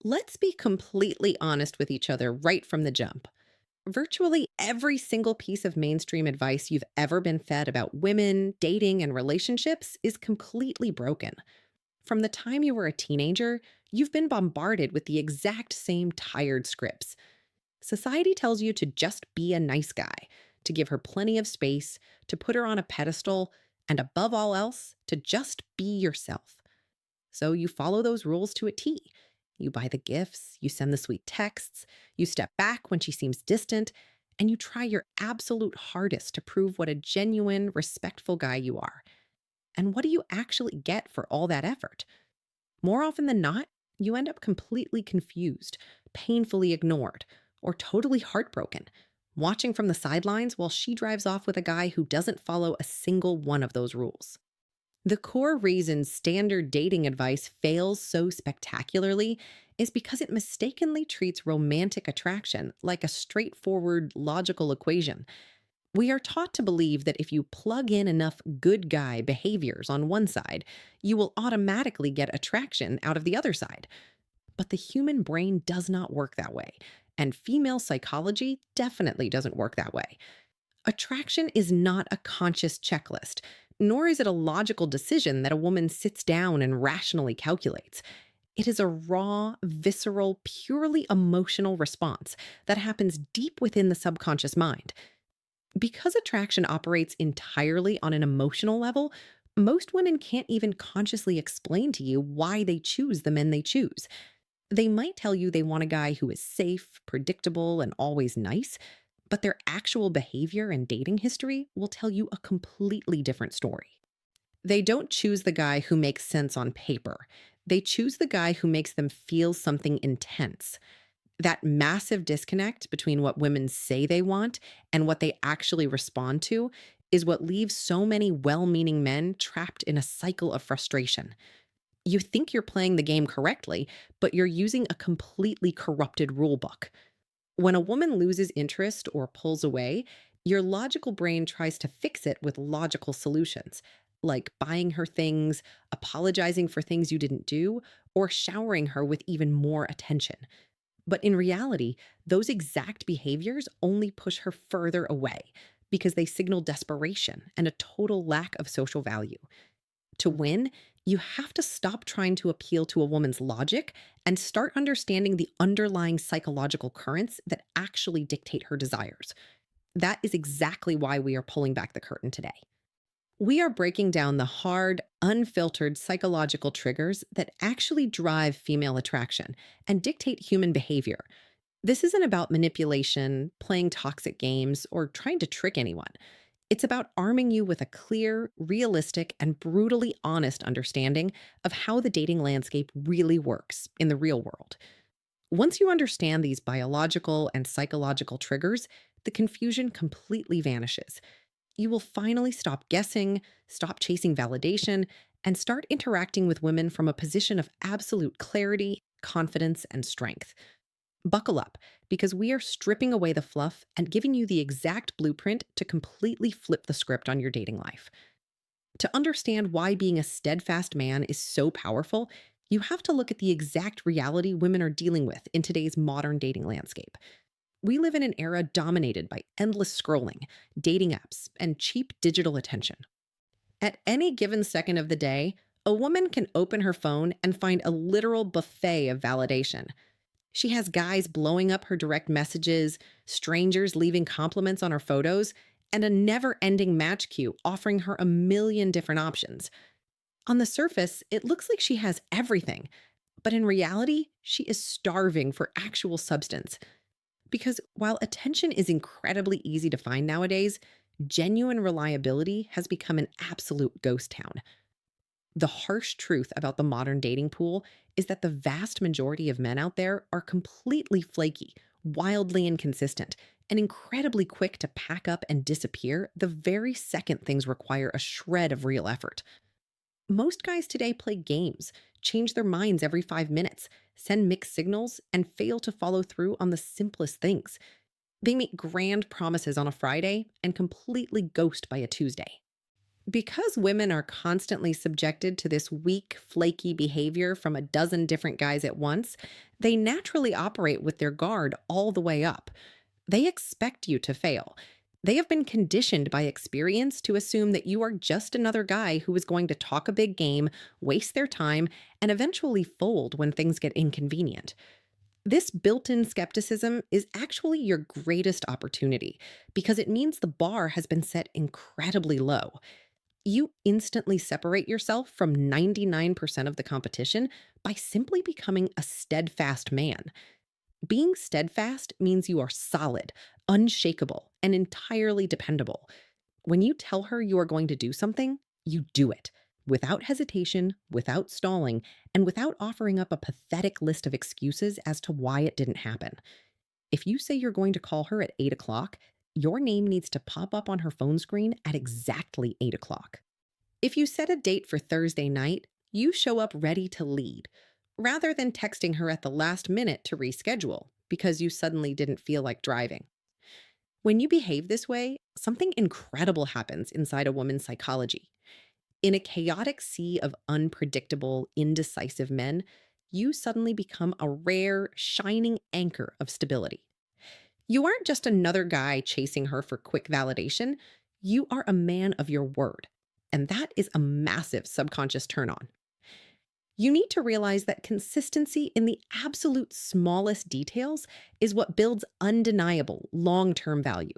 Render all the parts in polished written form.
Let's be completely honest with each other right from the jump. Virtually every single piece of mainstream advice you've ever been fed about women, dating, and relationships is completely broken. From the time you were a teenager, you've been bombarded with the exact same tired scripts. Society tells you to just be a nice guy, to give her plenty of space, to put her on a pedestal, and above all else, to just be yourself. So you follow those rules to a T. You buy the gifts, you send the sweet texts, you step back when she seems distant, and you try your absolute hardest to prove what a genuine, respectful guy you are. And what do you actually get for all that effort? More often than not, you end up completely confused, painfully ignored, or totally heartbroken, watching from the sidelines while she drives off with a guy who doesn't follow a single one of those rules. The core reason standard dating advice fails so spectacularly is because it mistakenly treats romantic attraction like a straightforward, logical equation. We are taught to believe that if you plug in enough good guy behaviors on one side, you will automatically get attraction out of the other side. But the human brain does not work that way, and female psychology definitely doesn't work that way. Attraction is not a conscious checklist, nor is it a logical decision that a woman sits down and rationally calculates. It is a raw, visceral, purely emotional response that happens deep within the subconscious mind. Because attraction operates entirely on an emotional level, most women can't even consciously explain to you why they choose the men they choose. They might tell you they want a guy who is safe, predictable, and always nice, but their actual behavior and dating history will tell you a completely different story. They don't choose the guy who makes sense on paper. They choose the guy who makes them feel something intense. That massive disconnect between what women say they want and what they actually respond to is what leaves so many well meaning men trapped in a cycle of frustration. You think you're playing the game correctly, but you're using a completely corrupted rule book. When a woman loses interest or pulls away, your logical brain tries to fix it with logical solutions, like buying her things, apologizing for things you didn't do, or showering her with even more attention. But in reality, those exact behaviors only push her further away because they signal desperation and a total lack of social value. To win, you have to stop trying to appeal to a woman's logic and start understanding the underlying psychological currents that actually dictate her desires. That is exactly why we are pulling back the curtain today. We are breaking down the hard, unfiltered psychological triggers that actually drive female attraction and dictate human behavior. This isn't about manipulation, playing toxic games, or trying to trick anyone. It's about arming you with a clear, realistic, and brutally honest understanding of how the dating landscape really works in the real world. Once you understand these biological and psychological triggers, the confusion completely vanishes. You will finally stop guessing, stop chasing validation, and start interacting with women from a position of absolute clarity, confidence, and strength. Buckle up, because we are stripping away the fluff and giving you the exact blueprint to completely flip the script on your dating life. To understand why being a steadfast man is so powerful, you have to look at the exact reality women are dealing with in today's modern dating landscape. We live in an era dominated by endless scrolling, dating apps, and cheap digital attention. At any given second of the day, a woman can open her phone and find a literal buffet of validation. She has guys blowing up her direct messages, strangers leaving compliments on her photos, and a never ending match queue offering her a million different options. On the surface, it looks like she has everything, but in reality, she is starving for actual substance. Because while attention is incredibly easy to find nowadays, genuine reliability has become an absolute ghost town. The harsh truth about the modern dating pool is that the vast majority of men out there are completely flaky, wildly inconsistent, and incredibly quick to pack up and disappear the very second things require a shred of real effort. Most guys today play games, change their minds every 5 minutes, send mixed signals, and fail to follow through on the simplest things. They make grand promises on a Friday and completely ghost by a Tuesday. Because women are constantly subjected to this weak, flaky behavior from a dozen different guys at once, they naturally operate with their guard all the way up. They expect you to fail. They have been conditioned by experience to assume that you are just another guy who is going to talk a big game, waste their time, and eventually fold when things get inconvenient. This built in skepticism is actually your greatest opportunity because it means the bar has been set incredibly low. You instantly separate yourself from 99% of the competition by simply becoming a steadfast man. Being steadfast means you are solid, unshakable, and entirely dependable. When you tell her you are going to do something, you do it without hesitation, without stalling, and without offering up a pathetic list of excuses as to why it didn't happen. If you say you're going to call her at 8 o'clock, your name needs to pop up on her phone screen at exactly 8 o'clock. If you set a date for Thursday night, you show up ready to lead, rather than texting her at the last minute to reschedule because you suddenly didn't feel like driving. When you behave this way, something incredible happens inside a woman's psychology. In a chaotic sea of unpredictable, indecisive men, you suddenly become a rare, shining anchor of stability. You aren't just another guy chasing her for quick validation, you are a man of your word. And that is a massive subconscious turn on. You need to realize that consistency in the absolute smallest details is what builds undeniable long term value.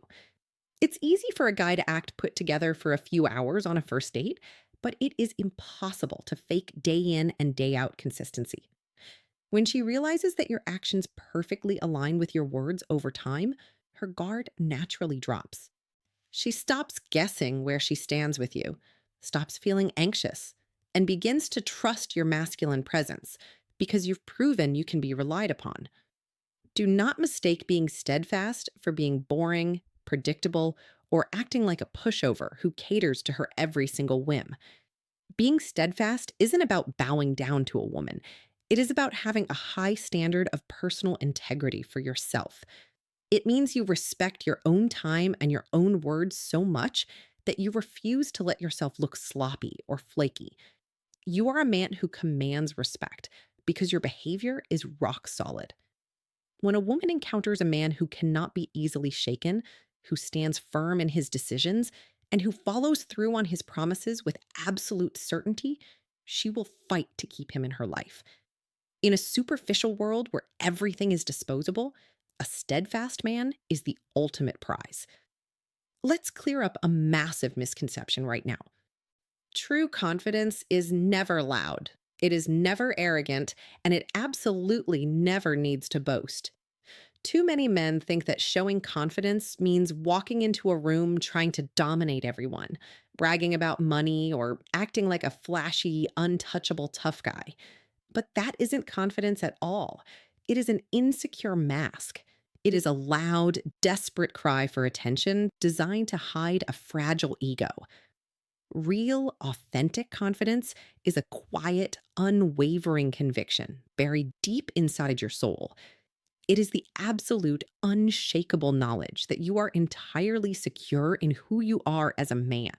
It's easy for a guy to act put together for a few hours on a first date, but it is impossible to fake day in and day out consistency. When she realizes that your actions perfectly align with your words over time, her guard naturally drops. She stops guessing where she stands with you, stops feeling anxious, and begins to trust your masculine presence because you've proven you can be relied upon. Do not mistake being steadfast for being boring, predictable, or acting like a pushover who caters to her every single whim. Being steadfast isn't about bowing down to a woman. It is about having a high standard of personal integrity for yourself. It means you respect your own time and your own words so much that you refuse to let yourself look sloppy or flaky. You are a man who commands respect because your behavior is rock solid. When a woman encounters a man who cannot be easily shaken, who stands firm in his decisions, and who follows through on his promises with absolute certainty, she will fight to keep him in her life. In a superficial world where everything is disposable, a steadfast man is the ultimate prize. Let's clear up a massive misconception right now. True confidence is never loud, it is never arrogant, and it absolutely never needs to boast. Too many men think that showing confidence means walking into a room trying to dominate everyone, bragging about money, or acting like a flashy, untouchable tough guy. But that isn't confidence at all. It is an insecure mask. It is a loud, desperate cry for attention designed to hide a fragile ego. Real, authentic confidence is a quiet, unwavering conviction buried deep inside your soul. It is the absolute, unshakable knowledge that you are entirely secure in who you are as a man,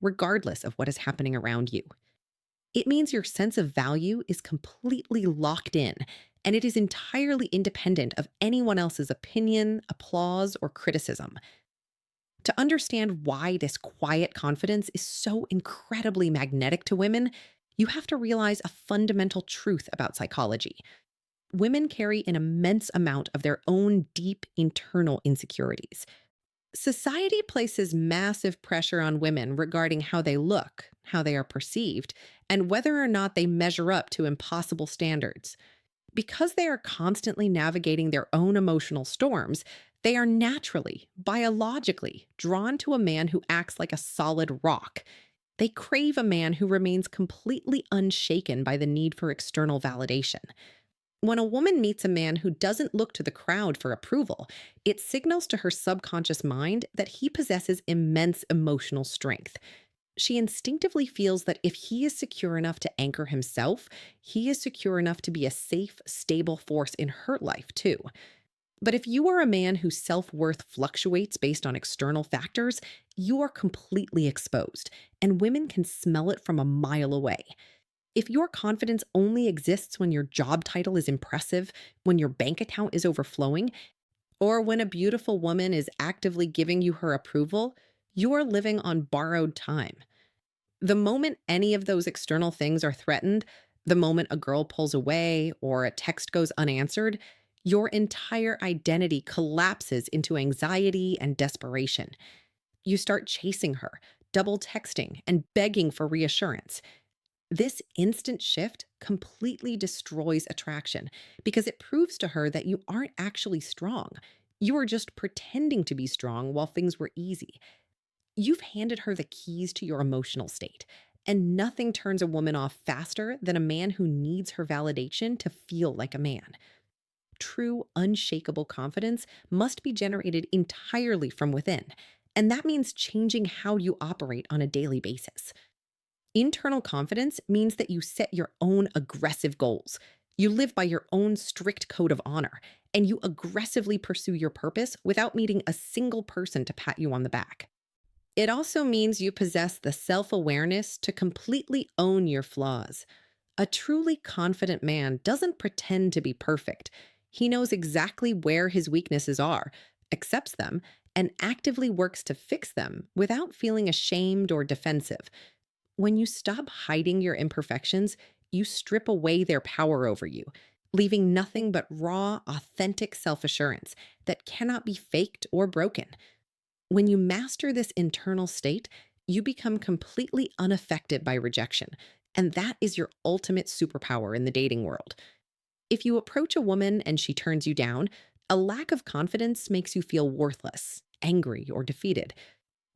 regardless of what is happening around you. It means your sense of value is completely locked in, and it is entirely independent of anyone else's opinion, applause, or criticism. To understand why this quiet confidence is so incredibly magnetic to women, you have to realize a fundamental truth about psychology. Women carry an immense amount of their own deep internal insecurities. Society places massive pressure on women regarding how they look, how they are perceived, and whether or not they measure up to impossible standards. Because they are constantly navigating their own emotional storms, they are naturally, biologically, drawn to a man who acts like a solid rock. They crave a man who remains completely unshaken by the need for external validation. When a woman meets a man who doesn't look to the crowd for approval, it signals to her subconscious mind that he possesses immense emotional strength. She instinctively feels that if he is secure enough to anchor himself, he is secure enough to be a safe, stable force in her life, too. But if you are a man whose self worth fluctuates based on external factors, you are completely exposed, and women can smell it from a mile away. If your confidence only exists when your job title is impressive, when your bank account is overflowing, or when a beautiful woman is actively giving you her approval, you are living on borrowed time. The moment any of those external things are threatened, the moment a girl pulls away or a text goes unanswered, your entire identity collapses into anxiety and desperation. You start chasing her, double texting, and begging for reassurance. This instant shift completely destroys attraction because it proves to her that you aren't actually strong. You are just pretending to be strong while things were easy. You've handed her the keys to your emotional state, and nothing turns a woman off faster than a man who needs her validation to feel like a man. True, unshakable confidence must be generated entirely from within, and that means changing how you operate on a daily basis. Internal confidence means that you set your own aggressive goals. You live by your own strict code of honor, and you aggressively pursue your purpose without needing a single person to pat you on the back. It also means you possess the self awareness to completely own your flaws. A truly confident man doesn't pretend to be perfect. He knows exactly where his weaknesses are, accepts them, and actively works to fix them without feeling ashamed or defensive. When you stop hiding your imperfections, you strip away their power over you, leaving nothing but raw, authentic self assurance that cannot be faked or broken. When you master this internal state, you become completely unaffected by rejection. And that is your ultimate superpower in the dating world. If you approach a woman and she turns you down, a lack of confidence makes you feel worthless, angry, or defeated.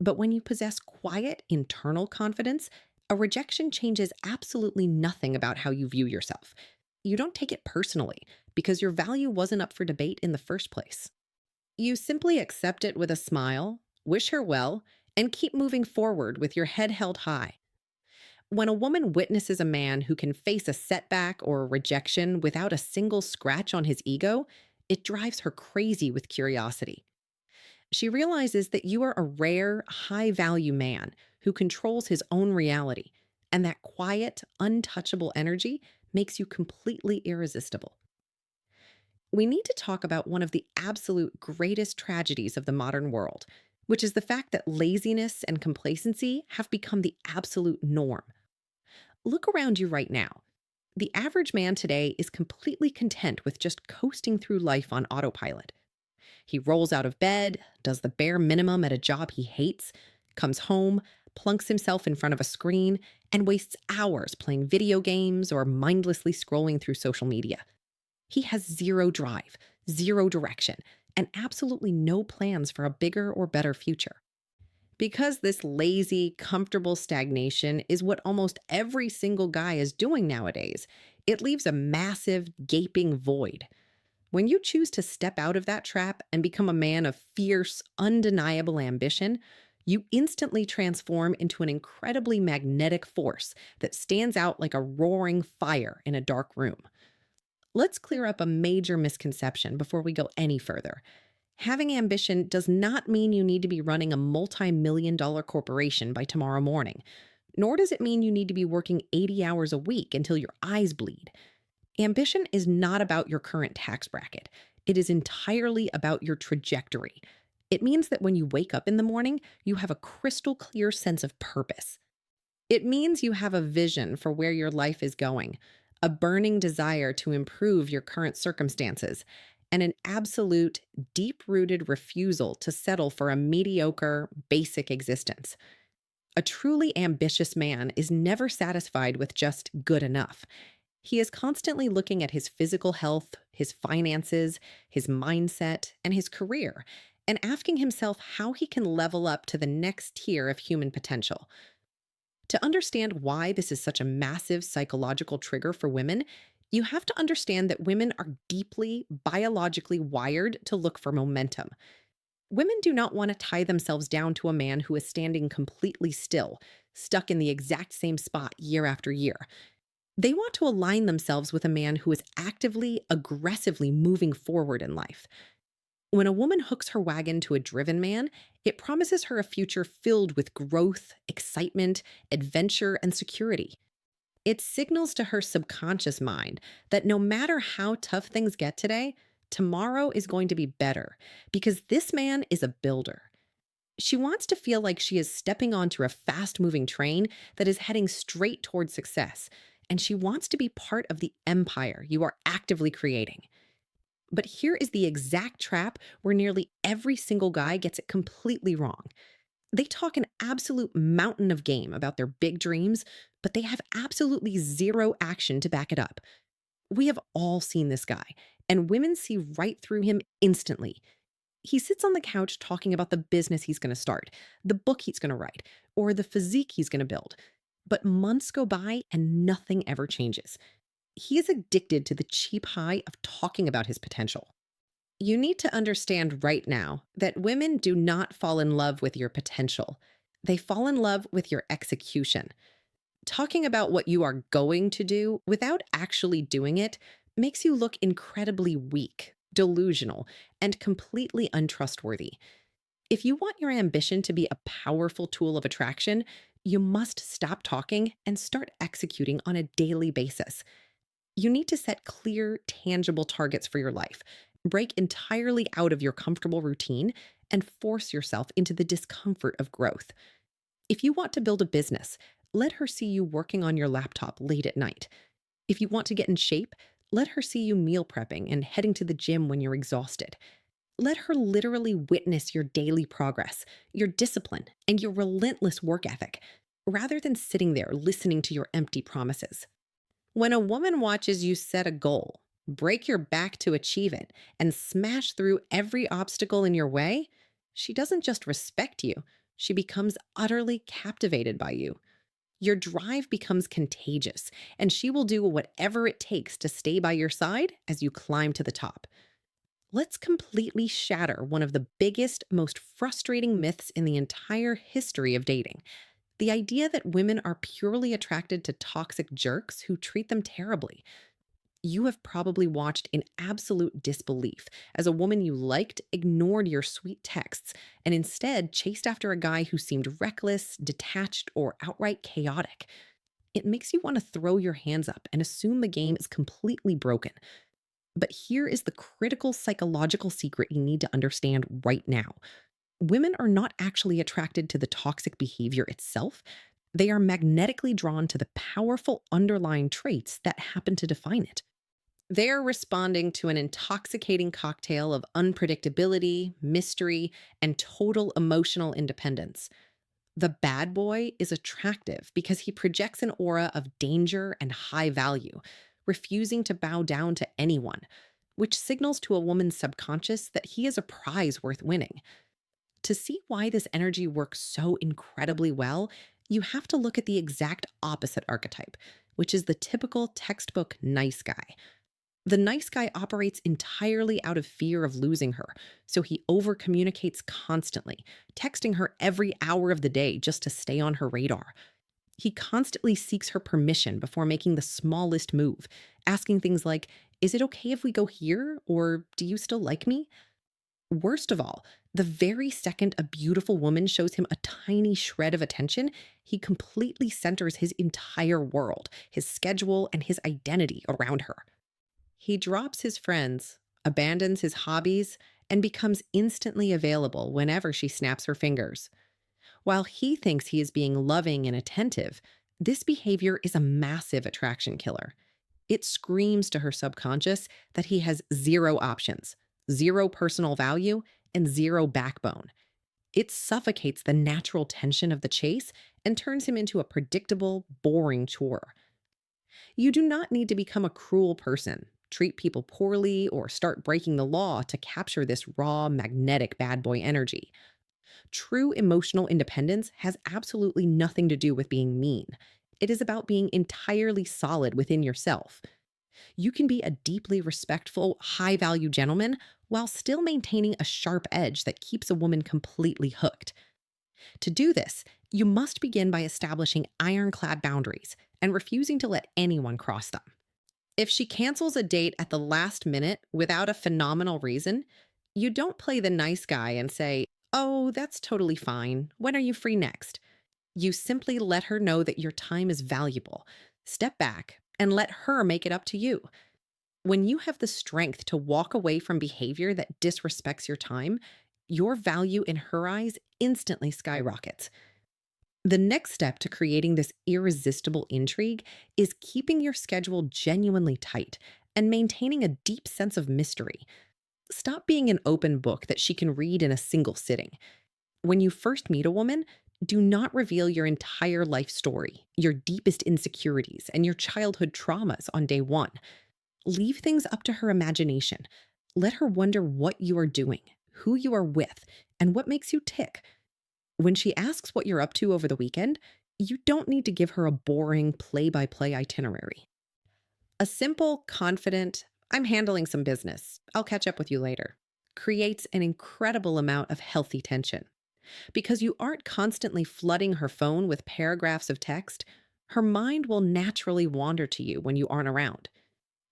But when you possess quiet, internal confidence, a rejection changes absolutely nothing about how you view yourself. You don't take it personally because your value wasn't up for debate in the first place. You simply accept it with a smile, wish her well, and keep moving forward with your head held high. When a woman witnesses a man who can face a setback or a rejection without a single scratch on his ego, it drives her crazy with curiosity. She realizes that you are a rare, high value man who controls his own reality, and that quiet, untouchable energy makes you completely irresistible. We need to talk about one of the absolute greatest tragedies of the modern world, which is the fact that laziness and complacency have become the absolute norm. Look around you right now. The average man today is completely content with just coasting through life on autopilot. He rolls out of bed, does the bare minimum at a job he hates, comes home, plunks himself in front of a screen, and wastes hours playing video games or mindlessly scrolling through social media. He has zero drive, zero direction, and absolutely no plans for a bigger or better future. Because this lazy, comfortable stagnation is what almost every single guy is doing nowadays, it leaves a massive, gaping void. When you choose to step out of that trap and become a man of fierce, undeniable ambition, you instantly transform into an incredibly magnetic force that stands out like a roaring fire in a dark room. Let's clear up a major misconception before we go any further. Having ambition does not mean you need to be running a multi-million-dollar corporation by tomorrow morning, nor does it mean you need to be working 80 hours a week until your eyes bleed. Ambition is not about your current tax bracket. It is entirely about your trajectory. It means that when you wake up in the morning, you have a crystal clear sense of purpose. It means you have a vision for where your life is going, a burning desire to improve your current circumstances, and an absolute, deep rooted refusal to settle for a mediocre, basic existence. A truly ambitious man is never satisfied with just good enough. He is constantly looking at his physical health, his finances, his mindset, and his career, and asking himself how he can level up to the next tier of human potential. To understand why this is such a massive psychological trigger for women, you have to understand that women are deeply biologically wired to look for momentum. Women do not want to tie themselves down to a man who is standing completely still, stuck in the exact same spot year after year. They want to align themselves with a man who is actively, aggressively moving forward in life. When a woman hooks her wagon to a driven man, it promises her a future filled with growth, excitement, adventure, and security. It signals to her subconscious mind that no matter how tough things get today, tomorrow is going to be better because this man is a builder. She wants to feel like she is stepping onto a fast moving train that is heading straight towards success, and she wants to be part of the empire you are actively creating. But here is the exact trap where nearly every single guy gets it completely wrong. They talk an absolute mountain of game about their big dreams, but they have absolutely zero action to back it up. We have all seen this guy, and women see right through him instantly. He sits on the couch talking about the business he's going to start, the book he's going to write, or the physique he's going to build. But months go by and nothing ever changes. He is addicted to the cheap high of talking about his potential. You need to understand right now that women do not fall in love with your potential. They fall in love with your execution. Talking about what you are going to do without actually doing it makes you look incredibly weak, delusional, and completely untrustworthy. If you want your ambition to be a powerful tool of attraction, you must stop talking and start executing on a daily basis. You need to set clear, tangible targets for your life, break entirely out of your comfortable routine, and force yourself into the discomfort of growth. If you want to build a business, let her see you working on your laptop late at night. If you want to get in shape, let her see you meal prepping and heading to the gym when you're exhausted. Let her literally witness your daily progress, your discipline, and your relentless work ethic, rather than sitting there listening to your empty promises. When a woman watches you set a goal, break your back to achieve it, and smash through every obstacle in your way, she doesn't just respect you, she becomes utterly captivated by you. Your drive becomes contagious, and she will do whatever it takes to stay by your side as you climb to the top. Let's completely shatter one of the biggest, most frustrating myths in the entire history of dating: the idea that women are purely attracted to toxic jerks who treat them terribly. You have probably watched in absolute disbelief as a woman you liked ignored your sweet texts and instead chased after a guy who seemed reckless, detached, or outright chaotic. It makes you want to throw your hands up and assume the game is completely broken. But here is the critical psychological secret you need to understand right now. Women are not actually attracted to the toxic behavior itself. They are magnetically drawn to the powerful underlying traits that happen to define it. They are responding to an intoxicating cocktail of unpredictability, mystery, and total emotional independence. The bad boy is attractive because he projects an aura of danger and high value, refusing to bow down to anyone, which signals to a woman's subconscious that he is a prize worth winning. To see why this energy works so incredibly well, you have to look at the exact opposite archetype, which is the typical textbook nice guy. The nice guy operates entirely out of fear of losing her, so he overcommunicates constantly, texting her every hour of the day just to stay on her radar. He constantly seeks her permission before making the smallest move, asking things like, "Is it okay if we go here?" Or "Do you still like me?" Worst of all, the very second a beautiful woman shows him a tiny shred of attention, he completely centers his entire world, his schedule, and his identity around her. He drops his friends, abandons his hobbies, and becomes instantly available whenever she snaps her fingers. While he thinks he is being loving and attentive, this behavior is a massive attraction killer. It screams to her subconscious that he has zero options, zero personal value, and zero backbone. It suffocates the natural tension of the chase and turns him into a predictable, boring chore. You do not need to become a cruel person, treat people poorly, or start breaking the law to capture this raw, magnetic bad boy energy. True emotional independence has absolutely nothing to do with being mean. It is about being entirely solid within yourself. You can be a deeply respectful, high value gentleman while still maintaining a sharp edge that keeps a woman completely hooked. To do this, you must begin by establishing ironclad boundaries and refusing to let anyone cross them. If she cancels a date at the last minute without a phenomenal reason, You don't play the nice guy and say, "Oh, that's totally fine. When are you free next?" You simply let her know that your time is valuable. Step back and let her make it up to you. When you have the strength to walk away from behavior that disrespects your time, your value in her eyes instantly skyrockets. The next step to creating this irresistible intrigue is keeping your schedule genuinely tight and maintaining a deep sense of mystery. Stop being an open book that she can read in a single sitting. When you first meet a woman, do not reveal your entire life story, your deepest insecurities, and your childhood traumas on day one. Leave things up to her imagination. Let her wonder what you are doing, who you are with, and what makes you tick. When she asks what you're up to over the weekend, you don't need to give her a boring play by play itinerary. A simple, confident, "I'm handling some business. I'll catch up with you later," creates an incredible amount of healthy tension. Because you aren't constantly flooding her phone with paragraphs of text, her mind will naturally wander to you when you aren't around.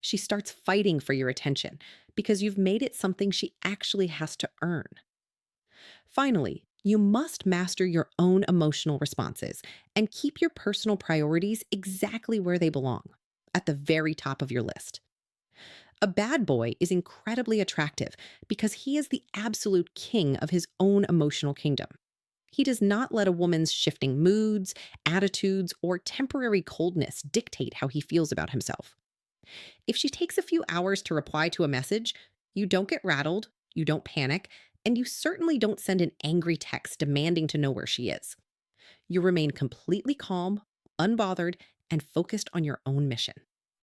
She starts fighting for your attention because you've made it something she actually has to earn. Finally, you must master your own emotional responses and keep your personal priorities exactly where they belong, at the very top of your list. A bad boy is incredibly attractive because he is the absolute king of his own emotional kingdom. He does not let a woman's shifting moods, attitudes, or temporary coldness dictate how he feels about himself. If she takes a few hours to reply to a message, you don't get rattled, you don't panic, and you certainly don't send an angry text demanding to know where she is. You remain completely calm, unbothered, and focused on your own mission.